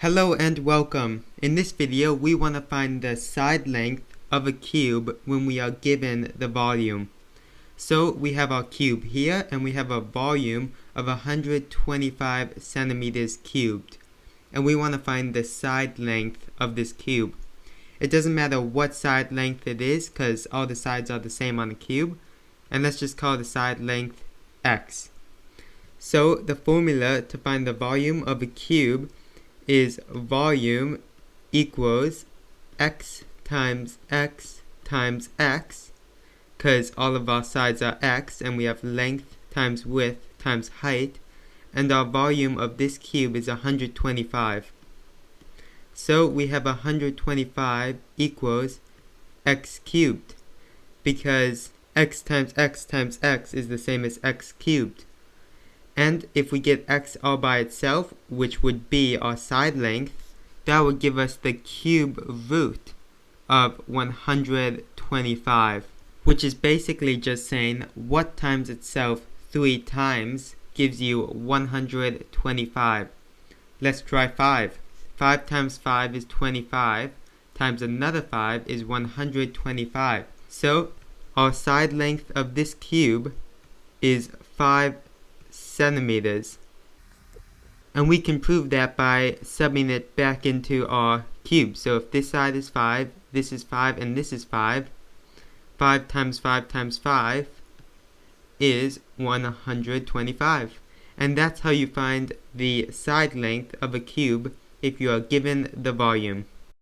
Hello and welcome. In this video, we want to find the side length of a cube when we are given the volume. So we have our cube here and we have a volume of 125 centimeters cubed. And we want to find the side length of this cube. It doesn't matter what side length it is because all the sides are the same on the cube. And let's just call the side length x. So the formula to find the volume of a cube is volume equals x times x times x, because all of our sides are x and we have length times width times height, and our volume of this cube is 125. So we have 125 equals x cubed, because x times x times x is the same as x cubed. And if we get x all by itself, which would be our side length, that would give us the cube root of 125, which is basically just saying what times itself 3 times gives you 125. Let's try 5. 5 times 5 is 25, times another 5 is 125. So our side length of this cube is 5 centimeters, and we can prove that by subbing it back into our cube. So if this side is 5, this is 5, and this is 5, 5 times 5 times 5 is 125. And that's how you find the side length of a cube if you are given the volume.